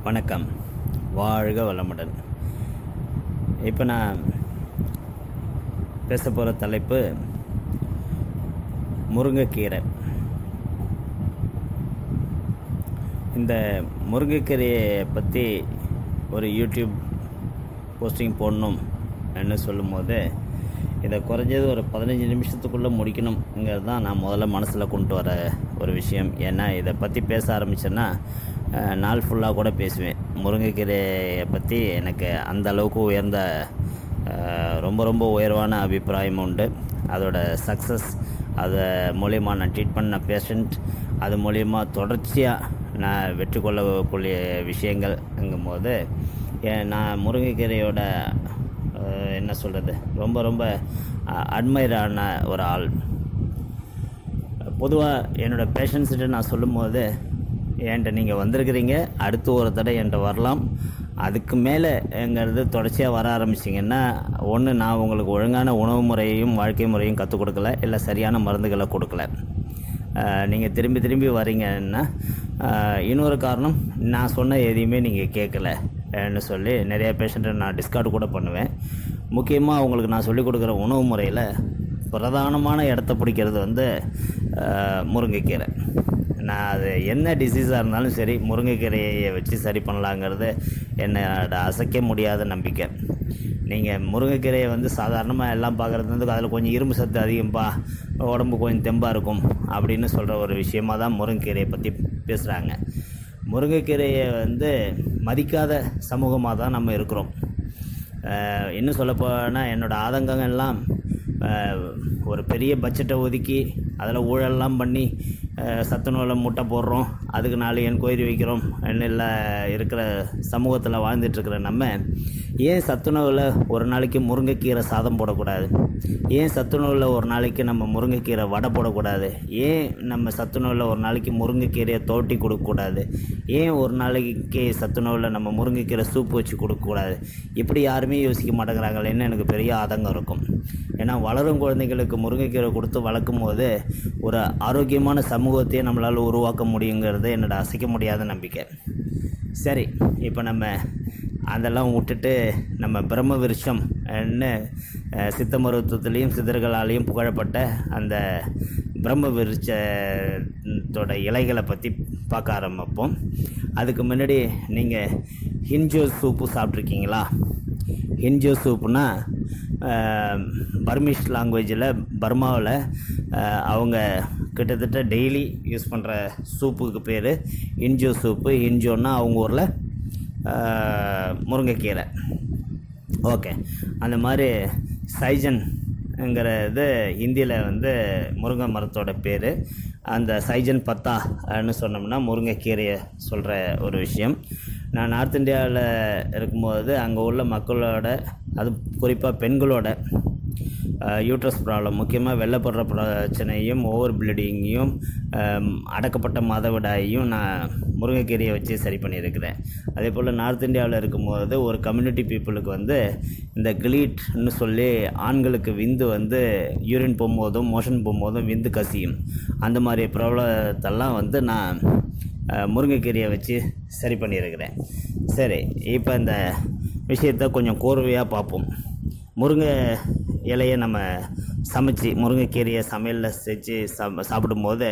வணக்கம், வாழ்க வளமுடன். இப்போ நான் பேச போகிற தலைப்பு முருங்கைக்கீரை. இந்த முருங்கைக்கீரையை பற்றி ஒரு யூடியூப் போஸ்டிங் போடணும் என்று சொல்லும்போது இதை குறைஞ்சது ஒரு 15 நிமிஷத்துக்குள்ளே முடிக்கணுங்கிறது தான் நான் முதல்ல மனசில் கொண்டு வர ஒரு விஷயம். ஏன்னா இதை பற்றி பேச ஆரம்பித்தேன்னா நாள் ஃபுல்லாக கூட பேசுவேன். முருங்கைக்கீரையை பற்றி எனக்கு அந்த அளவுக்கு உயர்ந்த ரொம்ப உயர்வான அபிப்பிராயம் உண்டு. அதோட சக்ஸஸ், அது மூலிமா நான் ட்ரீட் பண்ண பேஷண்ட், அது மூலிமா தொடர்ச்சியாக நான் வெற்றி கொள்ளக்கூடிய விஷயங்கள்ங்கும்போது நான் முருங்கைக்கீரையோட என்ன சொல்கிறது, ரொம்ப அட்மையரான ஒரு ஆள். பொதுவாக என்னோடய பேஷண்ட்ஸ்கிட்ட நான் சொல்லும்போது, என்கிட்ட நீங்கள் வந்திருக்கிறீங்க, அடுத்து ஒரு தடவை என்கிட்ட வரலாம், அதுக்கு மேலேங்கிறது தொடர்ச்சியாக வர ஆரம்பிச்சிங்கன்னா, ஒன்று நான் உங்களுக்கு ஒழுங்கான உணவு முறையையும் வாழ்க்கை முறையும் கற்றுக் கொடுக்கல, இல்லை சரியான மருந்துகளை கொடுக்கல. நீங்கள் திரும்பி வரீங்கன்னா இன்னொரு காரணம், நான் சொன்ன எதையுமே நீங்கள் கேட்கலன்னு சொல்லி நிறைய பேஷண்ட்டை நான் டிஸ்கார்டு கூட பண்ணுவேன். முக்கியமாக அவங்களுக்கு நான் சொல்லிக் கொடுக்குற உணவு முறையில் பிரதானமான இடத்த பிடிக்கிறது முருங்கைக்கீரை. நான் அது என்ன டிசீஸாக இருந்தாலும் சரி, முருங்கைக்கீரையை வச்சு சரி பண்ணலாங்கிறது என்னோட அசைக்க முடியாத நம்பிக்கை. நீங்கள் முருங்கைக்கீரையை சாதாரணமாக எல்லாம் பார்க்குறது அதில் கொஞ்சம் இரும்பு சத்து அதிகம்பா, உடம்பு கொஞ்சம் தெம்பாக இருக்கும் அப்படின்னு சொல்கிற ஒரு விஷயமாக தான் முருங்கைக்கீரையை பற்றி பேசுகிறாங்க. முருங்கைக்கீரையை மதிக்காத சமூகமாக தான் நம்ம இருக்கிறோம். இன்னும் சொல்லப்போனால் என்னோடய ஆதங்கங்கள்லாம் ஒரு பெரிய பட்ஜெட்டை ஒதுக்கி அதில் ஊழல்லாம் பண்ணி சத்துணவில் முட்டை போடுறோம், அதுக்கு 4 எண் கோயில் வைக்கிறோம் இல்லை இருக்கிற சமூகத்தில் வாழ்ந்துட்டுருக்கிற நம்ம ஏன் சத்துணவில் ஒரு நாளைக்கு முருங்கைக்கீரை சாதம் போடக்கூடாது? ஏன் சத்துணவில் ஒரு நாளைக்கு நம்ம முருங்கைக்கீரை வடை போடக்கூடாது? ஏன் நம்ம சத்துணவில் ஒரு நாளைக்கு முருங்கைக்கீரையை தோட்டி கொடுக்கக்கூடாது? ஏன் ஒரு நாளைக்கு சத்துணவில் நம்ம முருங்கைக்கீரை சூப்பு வச்சு கொடுக்கக்கூடாது? இப்படி யாருமே யோசிக்க மாட்டேங்கிறாங்களேன்னு எனக்கு பெரிய ஆதங்கம் இருக்கும். ஏன்னா வளரும் குழந்தைங்களுக்கு முருங்கைக்கீரை கொடுத்து வளர்க்கும் போது ஒரு ஆரோக்கியமான சமூகத்தையே நம்மளால் உருவாக்க முடியுங்கிறது என்னோட அசைக்க முடியாத நம்பிக்கை. சரி, இப்போ நம்ம அதெல்லாம் விட்டுட்டு நம்ம பிரம்ம விருட்சம்னு சித்த மருத்துவத்துலேயும் சித்தர்களாலேயும் புகழப்பட்ட அந்த பிரம்ம விருட்சத்தோட இலைகளை பற்றி பார்க்க ஆரம்பிப்போம். அதுக்கு முன்னாடி நீங்கள் ஹிஞ்சோ சூப்பு சாப்பிட்ருக்கீங்களா? ஹிஞ்சோ சூப்புனா பர்மிஷ் லாங்குவேஜில், பர்மாவில் அவங்க கிட்டத்தட்ட டெய்லி யூஸ் பண்ணுற சூப்புக்கு பேர் ஹிஞ்சோ சூப்பு. ஹிஞ்சோன்னா அவங்க ஊரில் முருங்கைக்கீரை. ஓகே, அந்த மாதிரி சைஜன்ங்கிறது ஹிந்தியில் முருங்கை மரத்தோட பேர். அந்த சைஜன் பத்தான்னு சொன்னோம்னா முருங்கைக்கீரையை சொல்கிற ஒரு விஷயம். நான் நார்த் இந்தியாவில் இருக்கும்போது அங்கே உள்ள மக்களோட, அது குறிப்பாக பெண்களோட யூட்ரஸ் ப்ராப்ளம், முக்கியமாக வெள்ளைப்படுற பிரச்சனையும் ஓவர் ப்ளீடிங்கையும் அடக்கப்பட்ட மாதவிடாயையும் நான் முருங்கைக்கீரையை வச்சு சரி பண்ணியிருக்கிறேன். அதே போல் நார்த் இந்தியாவில் இருக்கும்போது ஒரு கம்யூனிட்டி பீப்புளுக்கு இந்த கிளீட்னு சொல்லி ஆண்களுக்கு விந்து யூரின் போகும்போதும் மோஷன் போகும்போதும் விந்து கசியும். அந்த மாதிரி ப்ராப்ளத்தெல்லாம் நான் முருங்கைக்கீரையை வச்சு சரி பண்ணியிருக்கிறேன். சரி, இப்போ இந்த விஷயத்தை கொஞ்சம் கோர்வையாக பார்ப்போம். முருங்கை இலையை நம்ம சமைச்சு முருங்கைக்கீரையை சமையலில் செஞ்சு சாப்பிடும்போது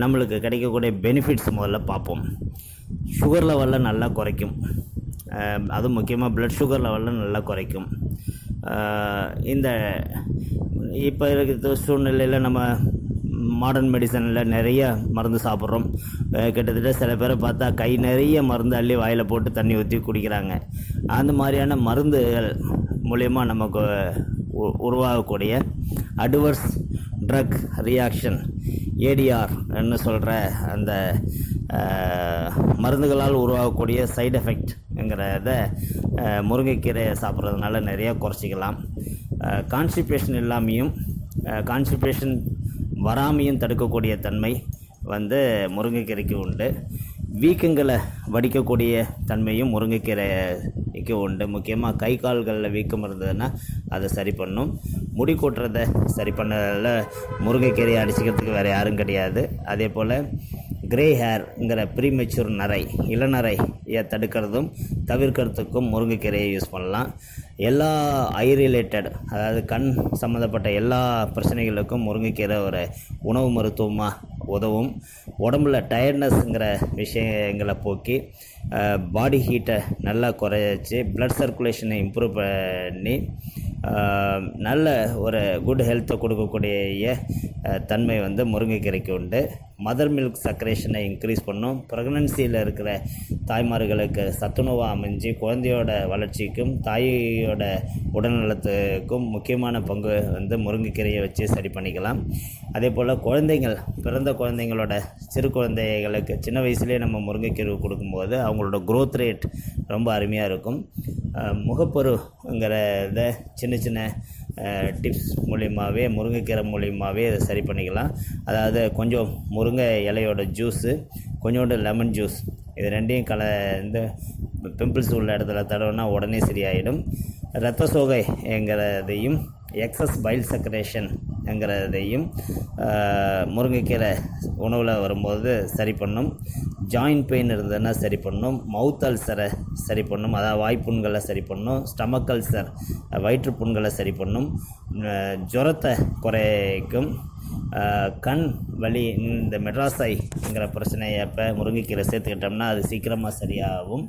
நம்மளுக்கு கிடைக்கக்கூடிய பெனிஃபிட்ஸ் முதல்ல பார்ப்போம். சுகர் லெவலில் நல்லா குறைக்கும். அதுவும் முக்கியமாக ப்ளட் சுகர் லெவலில் நல்லா குறைக்கும். இந்த இப்போ இருக்கிற சூழ்நிலையில் நம்ம மாடர்ன் மெடிசனில் நிறைய மருந்து சாப்பிட்றோம். கிட்டத்தட்ட சில பேரை பார்த்தா கை நிறைய மருந்து அள்ளி வாயில் போட்டு தண்ணி ஊற்றி குடிக்கிறாங்க. அந்த மாதிரியான மருந்துகள் மூலயமா நமக்கு உருவாகக்கூடிய அட்வர்ஸ் ட்ரக் ரியாக்ஷன், ஏடிஆர்ன்னு சொல்கிற அந்த மருந்துகளால் உருவாகக்கூடிய சைடு எஃபெக்ட்ங்கிறத முருங்கைக்கீரை சாப்பிட்றதுனால நிறையா குறைச்சிக்கலாம். கான்ஸ்டிபேஷன் இல்லாமையும் கான்ஸ்டிபேஷன் வராமையும் தடுக்கக்கூடிய தன்மை முருங்கைக்கீரைக்கு உண்டு. வீக்கங்களை வடிக்கக்கூடிய தன்மையும் முருங்கைக்கீரைக்கு உண்டு. முக்கியமாக கை கால்களில் வீக்கம் இருந்ததுன்னா அதை சரி பண்ணும். முடி கொட்டுறதை சரி பண்ணதில் முருங்கைக்கீரையை அடிச்சுக்கிறதுக்கு வேறு யாரும் கிடையாது. அதே போல் கிரே ஹேர்ங்கிற ப்ரீமெச்சூர் நரை இளநரையை தடுக்கிறதும் தவிர்க்கிறதுக்கும் முருங்கைக்கீரையை யூஸ் பண்ணலாம். எல்லா ஐ ரிலேட்டட், அதாவது கண் சம்மந்தப்பட்ட எல்லா பிரச்சனைகளுக்கும் முருங்கைக்கீரை ஒரு உணவு மருத்துவமாக உதவும். உடம்புல டயர்ட்னஸ்ங்கிற விஷயங்களை போக்கி பாடி ஹீட்டை நல்லா குறைச்சி ப்ளட் சர்க்குலேஷனை இம்ப்ரூவ் பண்ணி நல்ல ஒரு குட் ஹெல்த்தை கொடுக்கக்கூடிய தன்மை வந்து முருங்கைக்கீரைக்கு உண்டு. மதர் மில்க் சக்ரேஷனை இன்க்ரீஸ் பண்ணும். ப்ரெக்னன்சியில் இருக்கிற தாய்மார்களுக்கு சத்துணவாக அமைஞ்சு குழந்தையோட வளர்ச்சிக்கும் தாயோட உடல்நலத்துக்கும் முக்கியமான பங்கு வந்து முருங்கைக்கீரையை வச்சு சரி பண்ணிக்கலாம். அதே போல் பிறந்த குழந்தைங்களோட சிறு குழந்தைகளுக்கு சின்ன வயசுலேயே நம்ம முருங்கைக்கீரை கொடுக்கும்போது அவங்களோட க்ரோத் ரேட் ரொம்ப அருமையாக இருக்கும். முகப்பருங்கிறத சின்ன டிப்ஸ் மூலியமாகவே முருங்கைக்கீரை மூலியமாகவே இதை சரி பண்ணிக்கலாம். அதாவது கொஞ்சம் முருங்கை இலையோட ஜூஸு, கொஞ்சோண்டு லெமன் ஜூஸ், இது ரெண்டையும் கலந்து பிம்பிள்ஸ் உள்ள இடத்துல தடவைனா உடனே சரியாயிடும். இரத்த சோகைங்கிறதையும் எக்ஸஸ் பைல் செக்ரேஷன்ங்கிறதையும் முருங்கைக்கீரை உணவில் வரும்போது சரி பண்ணும். ஜாயின்ட் பெயின் இருந்ததுன்னா சரி பண்ணும். மவுத் அல்சரை சரி பண்ணும், அதாவது வாய்ப்புண்களை சரி பண்ணும். ஸ்டமக் அல்சர் வயிற்றுப்புண்களை சரி பண்ணும். ஜுரத்தை குறைக்கும். கண் வலி, இந்த மெட்ராஸைங்கிற பிரச்சனையை அப்போ முருங்கைக்கீரை சேர்த்துக்கிட்டோம்னா அது சீக்கிரமாக சரியாகும்.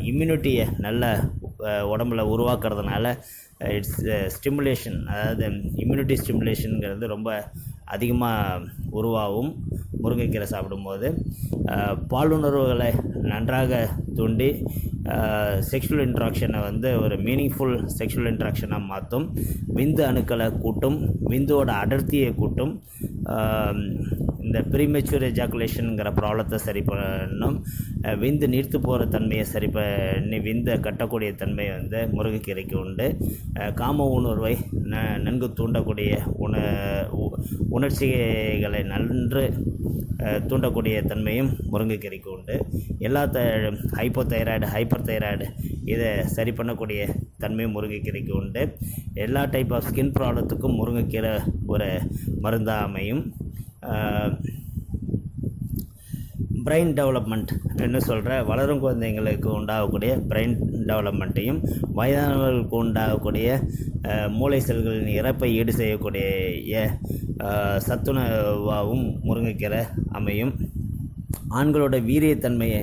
இம்யூனிட்டியை நல்ல உடம்புல உருவாக்குறதுனால இட்ஸ் ஸ்டிமுலேஷன், அதாவது இம்யூனிட்டி ஸ்டிமுலேஷனுங்கிறது ரொம்ப அதிகமாக உருவாகும் முருங்கைக்கீரை சாப்பிடும்போது. பாலுணர்வுகளை நன்றாக தூண்டி செக்ஷுவல் இன்ட்ராக்ஷனை வந்து ஒரு மீனிங்ஃபுல் செக்ஷுவல் இன்ட்ராக்ஷனாக மாற்றும். விந்து அணுக்களை கூட்டும், விந்தோட அடர்த்தியை கூட்டும். இந்த ப்ரீமெச்சூர் எஜாக்குலேஷனுங்கிற ப்ராப்ளத்தை சரி பண்ணும். விந்து நீர்த்து போகிற தன்மையை சரி பண்ணி விந்தை கட்டக்கூடிய தன்மை வந்து முருங்கைக்கீரைக்கு உண்டு. காம உணர்வை நன்கு தூண்டக்கூடிய உணர்ச்சிகளை நன்று தூண்டக்கூடிய தன்மையும் முருங்கைக்கீரைக்கு உண்டு. எல்லா ஹைப்போதைராய்டு, ஹைப்பர் தைராய்டு இதை சரி பண்ணக்கூடிய தன்மையும் முருங்கைக்கீரைக்கு உண்டு. எல்லா டைப் ஆஃப் ஸ்கின் ப்ராப்ளத்துக்கும் முருங்கைக்கீரை ஒரு மருந்தாக அமையும். பிரெயின் டெவலப்மெண்ட் என்று சொல்கிற வளரும் குழந்தைங்களுக்கு உண்டாகக்கூடிய பிரெயின் டெவலப்மெண்ட்டையும் வயதானவர்களுக்கு உண்டாகக்கூடிய மூளை செல்களின் இறப்பை ஈடு செய்யக்கூடிய சத்துணவாகவும் முருங்கைக்கீரை அமையும். ஆண்களோட வீரியத்தன்மையை,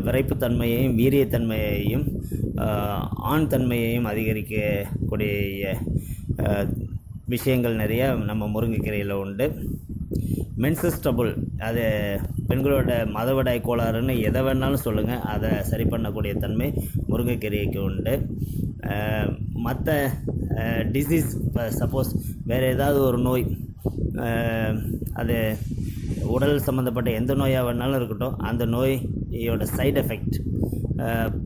விரைப்புத்தன்மையையும் வீரியத்தன்மையையும் ஆண் தன்மையையும் அதிகரிக்கக்கூடிய விஷயங்கள் நிறைய நம்ம முருங்கைக்கீரையில் உண்டு. மென்சஸ் ட்ரபுள், அது பெண்களோட மாதவிடாய் கோளாறுன்னு எதை வேணாலும் சொல்லுங்கள், அதை சரி பண்ணக்கூடிய தன்மை முருங்கைக்கீரைக்கு உண்டு. மற்ற டிசீஸ், இப்போ சப்போஸ் வேறு ஏதாவது ஒரு நோய், அது உடல் சம்மந்தப்பட்ட எந்த நோயாக வேணாலும் இருக்கட்டும், அந்த நோயோட சைடு எஃபெக்ட்,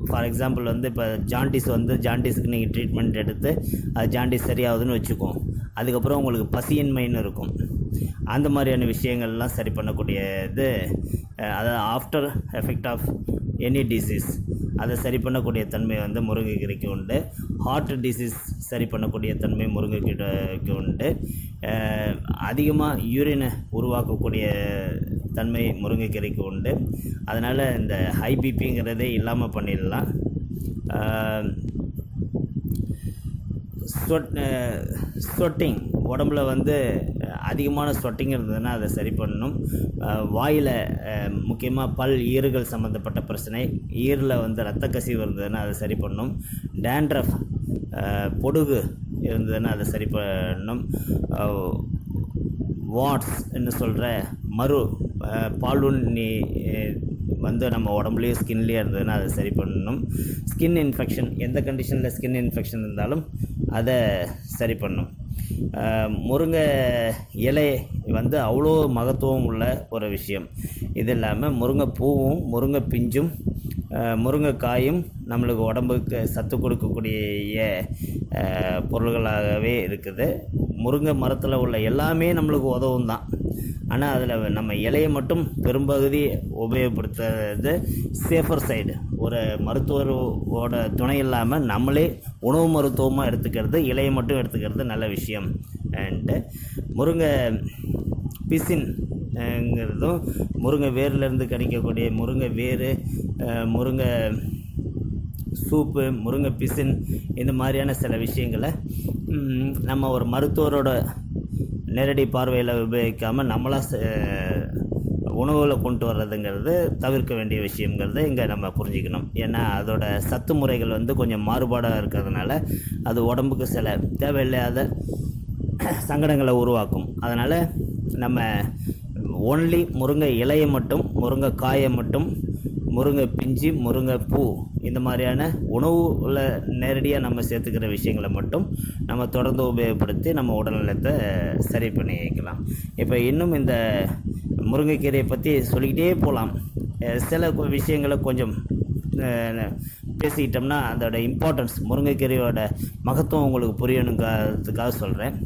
ஃபார் எக்ஸாம்பிள் வந்து இப்போ ஜாண்டிஸுக்கு நீங்கள் ட்ரீட்மெண்ட் எடுத்து அது ஜாண்டிஸ் சரியாகுதுன்னு வச்சுக்குவோம். அதுக்கப்புறம் உங்களுக்கு பசியின்மைன்னு இருக்கும். அந்த மாதிரியான விஷயங்கள்லாம் சரி பண்ணக்கூடியது, அதாவது after effect of any disease அதை சரி பண்ணக்கூடிய தன்மை வந்து முருங்கைக்கீரைக்கு உண்டு. ஹார்ட் டிசீஸ் சரி பண்ணக்கூடிய தன்மை முருங்கைக்கீரைக்கு உண்டு. அதிகமாக யூரினை உருவாக்கக்கூடிய தன்மை முருங்கைக்கீரைக்கு உண்டு. அதனால் இந்த ஹை பிபிங்கிறதே இல்லாமல் பண்ணிடலாம். ஸ்வெட்டிங், உடம்புல வந்து அதிகமான ஸ்வெட்டிங் இருந்ததுன்னா அதை சரி பண்ணணும். வாயில் முக்கியமாக ஈறுகள் சம்மந்தப்பட்ட பிரச்சனை, ஈரில் வந்து இரத்த கசிவு இருந்ததுன்னா அதை சரி பண்ணணும். டேண்ட்ரஃப், பொடுகு இருந்ததுன்னா அதை சரி பண்ணணும். வாட்ஸ் என்று சொல்கிற பாலுண்ணி வந்து நம்ம உடம்புலேயே ஸ்கின்லேயே இருந்ததுன்னா அதை சரி பண்ணணும். ஸ்கின் இன்ஃபெக்ஷன், எந்த கண்டிஷனில் ஸ்கின் இன்ஃபெக்ஷன் இருந்தாலும் அதை சரி பண்ணணும். முருங்கை இலை வந்து அவ்வளோ மகத்துவம் உள்ள ஒரு விஷயம். இது இல்லாமல் முருங்கை பூவும் முருங்கை பிஞ்சும் முருங்கைக்காயும் நம்மளுக்கு உடம்புக்கு சத்து கொடுக்கக்கூடிய பொருள்களாகவே இருக்குது. முருங்கை மரத்தில் உள்ள எல்லாமே நம்மளுக்கு உதவும் தான். ஆனால் அதில் நம்ம இலையை மட்டும் பெரும்பகுதி உபயோகப்படுத்துறது சேஃபர் சைடு. ஒரு மருத்துவரோட துணை இல்லாமல் நம்மளே உணவு மருத்துவமாக எடுத்துக்கிறது, இலையை மட்டும் எடுத்துக்கிறது நல்ல விஷயம். அண்டு முருங்கை பிசின் ங்கிறதும் முருங்கை வேர்லேருந்து கிடைக்கக்கூடிய முருங்கை வேர், முருங்கை சூப்பு, முருங்கை பிசின், இந்த மாதிரியான சில விஷயங்களை நம்ம ஒரு மருத்துவரோட நேரடி பார்வையில் உபயோகிக்காமல் நம்மளாக உணவில் கொண்டு வர்றதுங்கிறது தவிர்க்க வேண்டிய விஷயங்கிறத இங்கே நம்ம புரிஞ்சுக்கணும். ஏன்னா அதோட சத்து முறைகள் கொஞ்சம் மாறுபாடாக இருக்கிறதுனால அது உடம்புக்கு சில தேவையில்லாத சங்கடங்களை உருவாக்கும். அதனால் நம்ம ஒன்லி முருங்கை இலையை மட்டும், முருங்கை காயை மட்டும், முருங்கை பிஞ்சு, முருங்கை பூ, இந்த மாதிரியான உணவில் நேரடியாக நம்ம சேர்த்துக்கிற விஷயங்களை மட்டும் நம்ம தொடர்ந்து உபயோகப்படுத்தி நம்ம உடல்நலத்தை சரி பண்ணி வைக்கலாம். இப்போ இன்னும் இந்த முருங்கைக்கீரையை பற்றி சொல்லிக்கிட்டே போகலாம். சில விஷயங்களை கொஞ்சம் பேசிக்கிட்டோம்னா அதோட இம்பார்ட்டன்ஸ், முருங்கைக்கீரையோட மகத்துவம் உங்களுக்கு புரியணுங்கிறதுக்காக சொல்கிறேன்.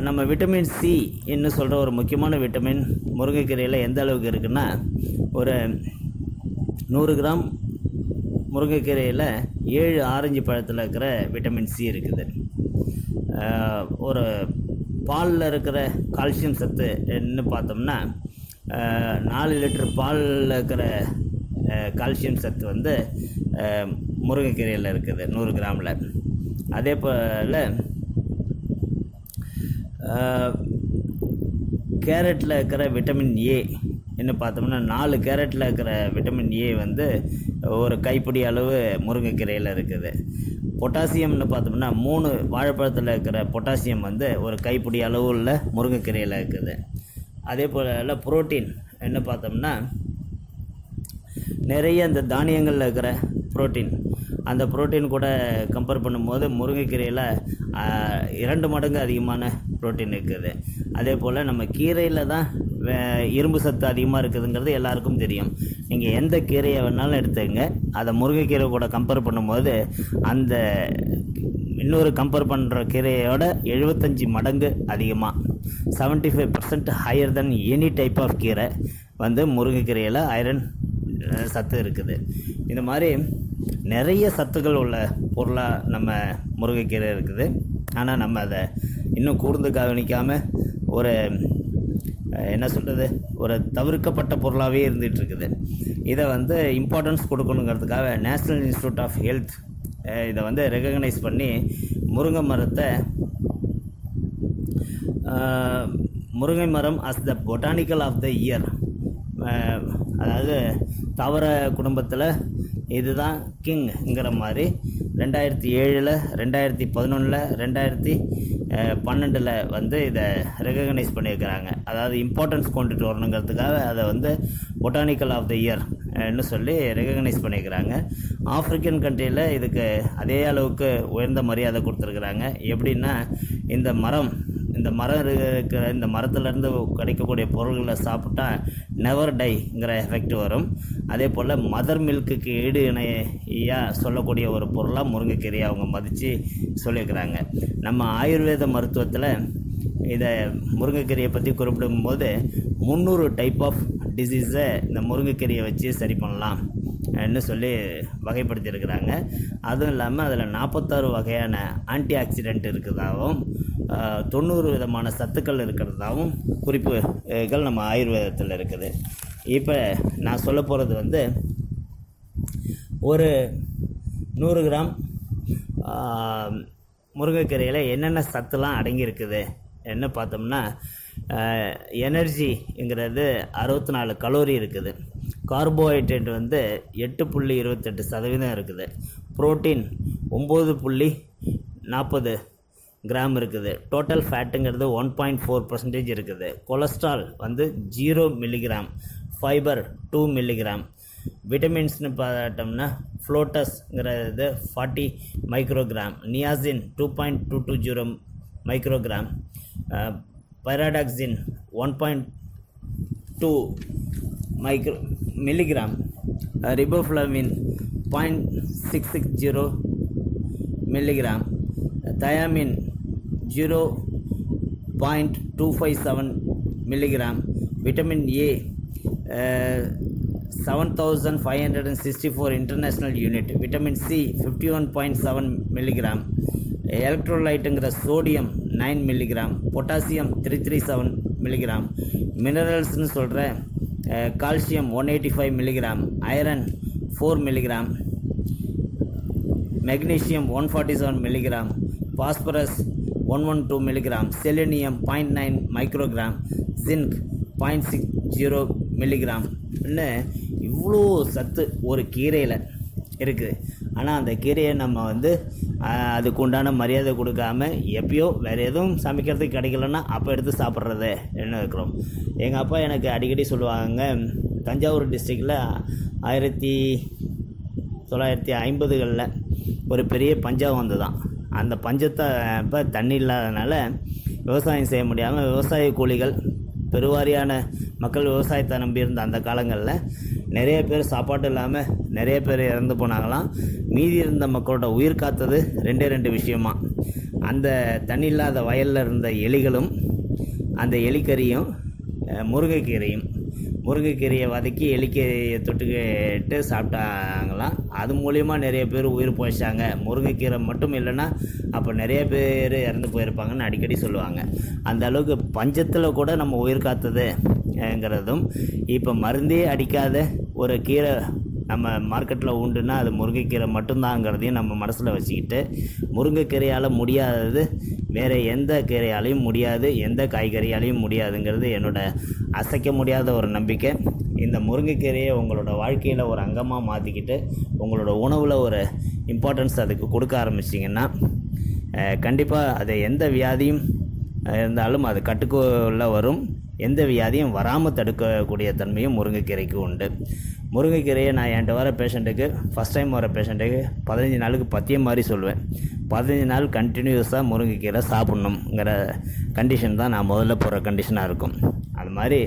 நம்ம விட்டமின் சி என்று சொல்கிற ஒரு முக்கியமான விட்டமின் முருங்கைக்கீரையில் எந்த அளவுக்கு இருக்குன்னா, ஒரு 100 கிராம் முருங்கைக்கீரையில் 7 ஆரஞ்சு பழத்தில் இருக்கிற விட்டமின் சி இருக்குது. ஒரு பாலில் இருக்கிற கால்சியம் சத்து என்ன பார்த்தோம்னா, 4 லிட்டர் பாலில் இருக்கிற கால்சியம் சத்து முருங்கைக்கீரையில் இருக்குது 100 கிராமில். அதே போல் கேரட்டில் இருக்கிற விட்டமின் ஏ என்ன பார்த்தோம்னா, 4 கேரட்டில் இருக்கிற விட்டமின் ஏ ஒரு கைப்பிடி அளவு முருங்கைக்கீரையில் இருக்குது. பொட்டாசியம்னு பார்த்தோம்னா 3 வாழைப்பழத்தில் இருக்கிற பொட்டாசியம் ஒரு கைப்பிடி அளவு உள்ள முருங்கைக்கீரையில் இருக்குது. அதே போல் புரோட்டீன் என்ன பார்த்தோம்னா, நிறைய இந்த தானியங்களில் இருக்கிற புரோட்டீன், அந்த புரோட்டீன் கூட கம்பேர் பண்ணும்போது முருங்கைக்கீரையில் 2 மடங்கு அதிகமான புரோட்டீன் இருக்குது. அதே போல் நம்ம கீரையில் தான் இரும்பு சத்து அதிகமாக இருக்குதுங்கிறது எல்லாருக்கும் தெரியும். நீங்கள் எந்த கீரையை வேணாலும் எடுத்துங்க, அதை முருங்கைக்கீரை கூட கம்பேர் பண்ணும்போது அந்த இன்னொரு கம்பேர் பண்ணுற கீரையோட 75 மடங்கு அதிகமாக, 75% higher than any type of கீரை முருங்கைக்கீரையில் ஐரன் சத்து இருக்குது. இந்த மாதிரி நிறைய சத்துக்கள் உள்ள பொருளாக நம்ம முருங்கைக்கீரை இருக்குது. ஆனால் நம்ம அதை இன்னும் கூர்ந்து கவனிக்காமல் ஒரு என்ன சொல்கிறது, ஒரு தவிர்க்கப்பட்ட பொருளாகவே இருந்துகிட்ருக்குது. இதை இம்பார்ட்டன்ஸ் கொடுக்கணுங்கிறதுக்காக நேஷ்னல் இன்ஸ்டியூட் ஆஃப் ஹெல்த் இதை ரெகக்னைஸ் பண்ணி முருங்கை மரத்தை, முருங்கை மரம் as the botanical of the year, அதாவது தாவர குடும்பத்தில் இதுதான் கிங்ங்கிற மாதிரி 2007, 2011, 2012 இதை ரெகக்னைஸ் பண்ணியிருக்கிறாங்க. அதாவது இம்பார்ட்டன்ஸ் கொண்டுட்டு வரணுங்கிறதுக்காக அதை பொட்டானிக்கல் ஆஃப் த இயர்னு சொல்லி ரெகக்னைஸ் பண்ணியிருக்கிறாங்க. ஆஃப்ரிக்கன் கண்ட்ரியில் இதுக்கு அதே அளவுக்கு உயர்ந்த மரியாதை கொடுத்துருக்குறாங்க. எப்படின்னா, இந்த மரம் இருக்கிற இந்த மரத்துலேருந்து கிடைக்கக்கூடிய பொருள்களை சாப்பிட்டா நெவர் டைங்கிற எஃபெக்ட் வரும். அதே போல் மதர் மில்க்குக்கு ஈடு இணையாக சொல்லக்கூடிய ஒரு பொருளாக முருங்கைக்கீரையை அவங்க மதித்து சொல்லியிருக்கிறாங்க. நம்ம ஆயுர்வேத மருத்துவத்தில் இதை முருங்கைக்கீரையை பற்றி குறிப்பிடும்போது 300 டைப் ஆஃப் டிசீஸை இந்த முருங்கைக்கீரையை வச்சு சரி பண்ணலாம் ன்னு சொல்லி வகைப்படுத்தியிருக்கிறாங்க. அதுவும் இல்லாமல் அதில் 46 வகையான ஆன்டி ஆக்சிடென்ட் இருக்கிறதாகவும் 90 விதமான சத்துக்கள் இருக்கிறதாகவும் குறிப்புகள் நம்ம ஆயுர்வேதத்தில் இருக்குது. இப்போ நான் சொல்ல போகிறது ஒரு 100 கிராம் முருங்கைக்கீரையில் என்னென்ன சத்துலாம் அடங்கியிருக்குது என்ன பார்த்தோம்னா, எனர்ஜிங்கிறது 64 கலோரி இருக்குது. கார்போஹைட்ரேட் 8.28% இருக்குது. புரோட்டீன் 9.40 கிராம் இருக்குது. டோட்டல் ஃபேட்டுங்கிறது 1.4% இருக்குது. Cholesterol 0 milligram. Fibre 2 milligram. விட்டமின்ஸ்னு பார்த்தோம்னா ஃப்ளோட்டஸ்ங்கிறது 40 microgram. Niacin 2.220 microgram. Pyridoxine 1.2 milligram. Riboflavin 0.660 milligram. Thiamine 0.257 milligram. Vitamin A 7564 international unit. Vitamin C 51.7 milligram. எலக்ட்ரோலைட்டுங்கிற சோடியம் 9 மில்லிகிராம். Potassium 337 milligram. மினரல்ஸ்னு சொல்கிற calcium 185 milligram, iron 4 milligram, magnesium 147 milligram, phosphorus 112 milligram, selenium 0.9 microgram, zinc 0.60 milligram. இன்னும் இவ்வளோ சத்து ஒரு கீரையில் இருக்குது. ஆனால் அந்த கீரையை நம்ம அதுக்கு உண்டான மரியாதை கொடுக்காம எப்பயோ வேறு எதுவும் சமைக்கிறதுக்கு கிடைக்கலன்னா அப்போ எடுத்து சாப்பிட்றத என்ன இருக்கிறோம். எங்கள் அப்பா எனக்கு அடிக்கடி சொல்லுவாங்க, தஞ்சாவூர் டிஸ்ட்ரிக்டில் 1950களில் ஒரு பெரிய பஞ்சம் வந்துதான். அந்த பஞ்சத்தை இப்போ தண்ணி இல்லாதனால விவசாயம் செய்ய முடியாமல் விவசாய கூலிகள், பெருவாரியான மக்கள் விவசாயத்தை நம்பியிருந்த அந்த காலங்களில் நிறைய பேர் சாப்பாடு இல்லாமல் நிறைய பேர் இறந்து போனாங்களாம். மீதி இருந்த மக்களோட உயிர் காத்தது 2 விஷயமா. அந்த தண்ணி இல்லாத வயலில் இருந்த எலிகளும் அந்த எலிக்கறியும் முருங்கைக்கீரையை வதக்கி எலிக்கறியை தொட்டுக்கிட்டு சாப்பிட்டாங்களாம். அது மூலிமா நிறைய பேர் உயிர் போயிச்சாங்க. முருங்கைக்கீரை மட்டும் இல்லைன்னா அப்போ நிறைய பேர் இறந்து போயிருப்பாங்கன்னு அடிக்கடி சொல்லுவாங்க. அந்த அளவுக்கு பஞ்சத்தில் கூட நம்ம உயிர் காத்ததுங்கிறதும், இப்போ மருந்தே அடிக்காத ஒரு கீரை நம்ம மார்க்கெட்டில் உண்டுன்னா அது முருங்கைக்கீரை மட்டும்தாங்கிறதையும் நம்ம மனசில் வச்சுக்கிட்டு, முருங்கைக்கீரையால் முடியாதது வேறு எந்த கீரையாலையும் முடியாது, எந்த காய்கறியாலையும் முடியாதுங்கிறது என்னோடய அசைக்க முடியாத ஒரு நம்பிக்கை. இந்த முருங்கைக்கீரையை உங்களோட வாழ்க்கையில் ஒரு அங்கமாக மாற்றிக்கிட்டு உங்களோட உணவில் ஒரு இம்பார்ட்டன்ஸ் அதுக்கு கொடுக்க ஆரம்பிச்சிங்கன்னா கண்டிப்பாக அது எந்த வியாதியும் இருந்தாலும் அது கட்டுக்குள்ளே வரும். எந்த வியாதியும் வராமல் தடுக்கக்கூடிய தன்மையும் முருங்கைக்கீரைக்கு உண்டு. முருங்கைக்கீரையை நான் என்கிட்ட வர பேஷண்ட்டுக்கு, ஃபஸ்ட் டைம் வர பேஷண்ட்டுக்கு 15 நாளுக்கு பத்தியம் மாதிரி சொல்லுவேன். 15 நாள் கண்டினியூஸாக முருங்கைக்கீரை சாப்பிட்ணுங்கிற கண்டிஷன் தான் நான் முதல்ல போகிற கண்டிஷனாக இருக்கும். அது மாதிரி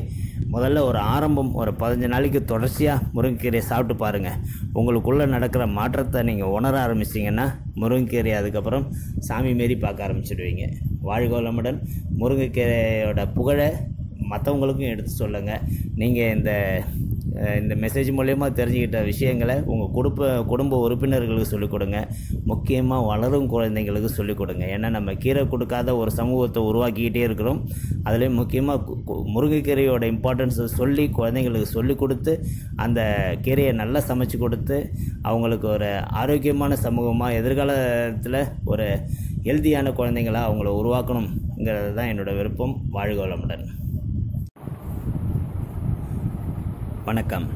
முதல்ல ஒரு ஆரம்பம் ஒரு 15 நாளைக்கு தொடர்ச்சியாக முருங்கைக்கீரையை சாப்பிட்டு பாருங்கள். உங்களுக்குள்ளே நடக்கிற மாற்றத்தை நீங்கள் உணர ஆரம்பிச்சிங்கன்னா முருங்கைக்கீரை அதுக்கப்புறம் சாமி மாரி பார்க்க ஆரம்பிச்சிடுவீங்க. வாழ்க வளமுடன். முருங்கைக்கீரையோட புகழை மற்றவங்களுக்கும் எடுத்து சொல்லுங்கள். நீங்கள் இந்த மெசேஜ் மூலயமா தெரிஞ்சுக்கிட்ட விஷயங்களை உங்கள் குடும்ப உறுப்பினர்களுக்கு சொல்லிக் கொடுங்க. முக்கியமாக வளரும் குழந்தைங்களுக்கு சொல்லிக் கொடுங்க. ஏன்னா நம்ம கீரை கொடுக்காத ஒரு சமூகத்தை உருவாக்கிக்கிட்டே இருக்கிறோம். அதுலேயும் முக்கியமாக முருங்கைக்கீரையோட இம்பார்ட்டன்ஸை சொல்லி குழந்தைங்களுக்கு சொல்லிக் கொடுத்து அந்த கீரையை நல்லா சமைச்சு கொடுத்து அவங்களுக்கு ஒரு ஆரோக்கியமான சமூகமாக எதிர்காலத்தில் ஒரு ஹெல்த்தியான குழந்தைங்களாக அவங்கள உருவாக்கணுங்கிறது தான் என்னோடய விருப்பம். வாழ்க வளமுடன். வணக்கம்.